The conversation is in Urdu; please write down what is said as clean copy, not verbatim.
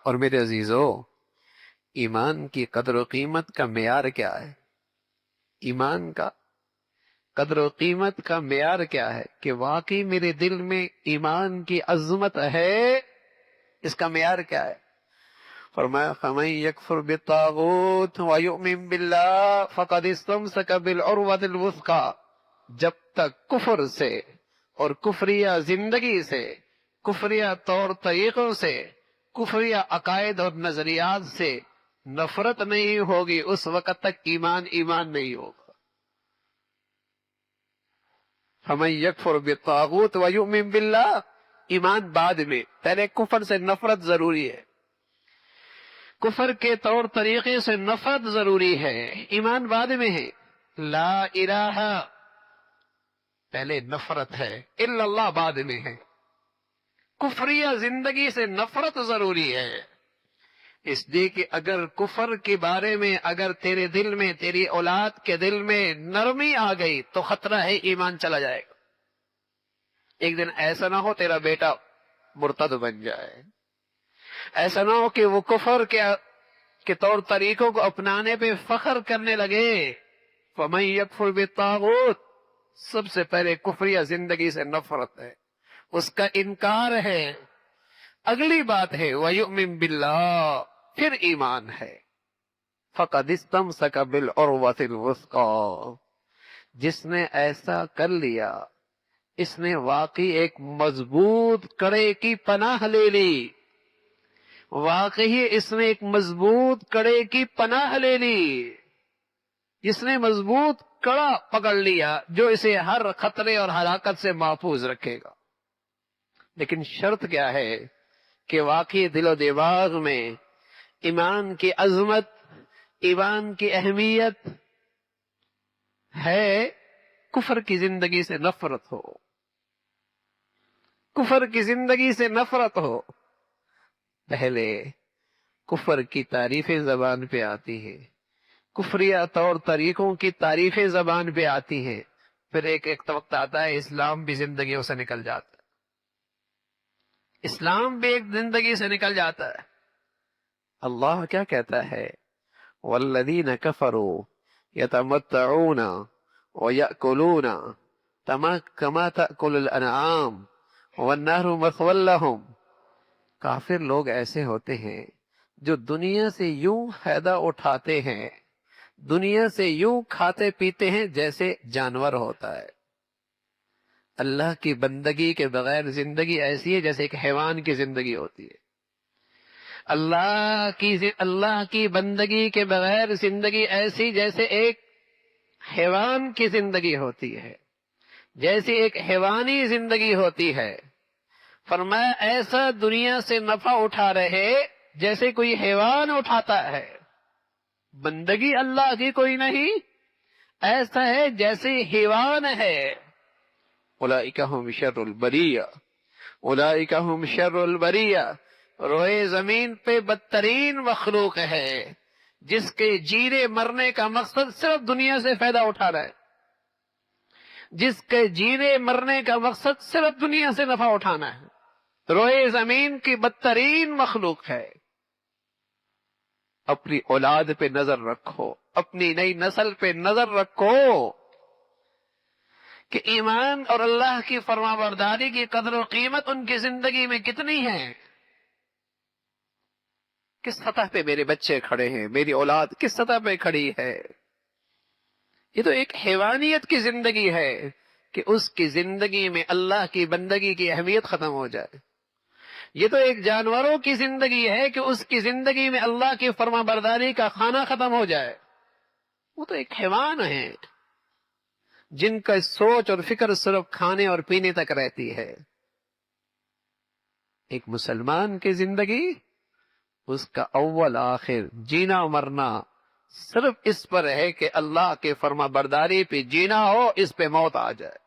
اور میرے عزیزو، ایمان کی قدر و قیمت کا معیار کیا ہے؟ ایمان کا قدر و قیمت کا معیار کیا ہے کہ واقعی میرے دل میں ایمان کی عظمت ہے؟ اس کا معیار کیا ہے؟ فرمایا فَمَن يَكْفُرْ بِالطَّاغُوتِ وَيُؤْمِن بِاللَّهِ فَقَدِ اسْتَمْسَكَ بِالْعُرْوَةِ الْوُثْقَىٰ، جب تک کفر سے اور کفریہ زندگی سے، کفریہ طور طریقوں سے، کفریہ عقائد اور نظریات سے نفرت نہیں ہوگی، اس وقت تک ایمان نہیں ہوگا۔ فَمَن يَكْفُرْ بِالطَّاغُوتِ وَيُؤْمِن بِاللَّهِ، ایمان بعد میں، پہلے کفر سے نفرت ضروری ہے، کفر کے طور طریقے سے نفرت ضروری ہے، ایمان بعد میں ہے۔ لا الہ پہلے نفرت ہے، الا اللہ بعد میں ہے۔ کفریہ زندگی سے نفرت ضروری ہے، اس لیے کہ اگر کفر کے بارے میں اگر تیرے دل میں، تیری اولاد کے دل میں نرمی آ گئی تو خطرہ ہے ایمان چلا جائے گا۔ ایک دن ایسا نہ ہو تیرا بیٹا مرتد بن جائے، ایسا نہ ہو کہ وہ کفر کے طور طریقوں کو اپنانے پہ فخر کرنے لگے۔ فَمَن يَكْفُرْ بِالطَّاغُوتِ، سب سے پہلے کفریہ زندگی سے نفرت ہے، اس کا انکار ہے۔ اگلی بات ہے وَيُؤْمِن بِاللَّهِ، پھر ایمان ہے۔ فَقَدِ اسْتَمْسَكَ بِالْعُرْوَةِ الْوُثْقَىٰ، جس نے ایسا کر لیا اس نے واقعی ایک مضبوط کڑے کی پناہ لے لی، واقعی اس نے ایک مضبوط کڑے کی پناہ لے لی، جس نے مضبوط کڑا پکڑ لیا جو اسے ہر خطرے اور ہلاکت سے محفوظ رکھے گا۔ لیکن شرط کیا ہے کہ واقعی دل و دماغ میں ایمان کی عظمت، ایمان کی اہمیت ہے، کفر کی زندگی سے نفرت ہو، کفر کی زندگی سے نفرت ہو۔ پہلے کفر کی تعریفیں زبان پہ آتی ہیں، کفریہ طور طریقوں کی تعریفیں زبان پہ آتی ہیں، پھر ایک وقت آتا ہے اسلام بھی زندگیوں سے نکل جاتا ہے، اسلام بھی ایک زندگی سے نکل جاتا ہے۔ اللہ کیا کہتا ہے؟ وَالَّذِينَ كَفَرُوا يَتَمَتَّعُونَ وَيَأْكُلُونَ كَمَا تَأْكُلُ الْأَنْعَامُ وَالنَّارُ مَثْوًى لَهُمْ، کافر لوگ ایسے ہوتے ہیں جو دنیا سے یوں فائدہ اٹھاتے ہیں، دنیا سے یوں کھاتے پیتے ہیں جیسے جانور ہوتا ہے۔ اللہ کی بندگی کے بغیر زندگی ایسی ہے جیسے ایک حیوان کی زندگی ہوتی ہے۔ اللہ کی بندگی کے بغیر زندگی ایسی جیسے ایک حیوان کی زندگی ہوتی ہے، جیسے ایک حیوانی زندگی ہوتی ہے۔ فرمایا ایسا دنیا سے نفع اٹھا رہے جیسے کوئی حیوان اٹھاتا ہے، بندگی اللہ کی کوئی نہیں، ایسا ہے جیسے حیوان ہے۔ اولئک ھم شر البریہ، اولئک ھم شر البریہ، روئے زمین پہ بدترین مخلوق ہے جس کے جینے مرنے کا مقصد صرف دنیا سے فائدہ اٹھانا ہے، جس کے جینے مرنے کا مقصد صرف دنیا سے نفع اٹھانا ہے، روئے زمین کی بدترین مخلوق ہے۔ اپنی اولاد پہ نظر رکھو، اپنی نئی نسل پہ نظر رکھو کہ ایمان اور اللہ کی فرما برداری کی قدر و قیمت ان کی زندگی میں کتنی ہے، کس سطح پہ میرے بچے کھڑے ہیں، میری اولاد کس سطح پہ کھڑی ہے۔ یہ تو ایک حیوانیت کی زندگی ہے کہ اس کی زندگی میں اللہ کی بندگی کی اہمیت ختم ہو جائے۔ یہ تو ایک جانوروں کی زندگی ہے کہ اس کی زندگی میں اللہ کی فرما برداری کا کھانا ختم ہو جائے۔ وہ تو ایک حیوان ہے جن کا سوچ اور فکر صرف کھانے اور پینے تک رہتی ہے۔ ایک مسلمان کی زندگی، اس کا اول آخر جینا مرنا صرف اس پر ہے کہ اللہ کے فرما برداری پہ جینا ہو، اس پہ موت آ جائے۔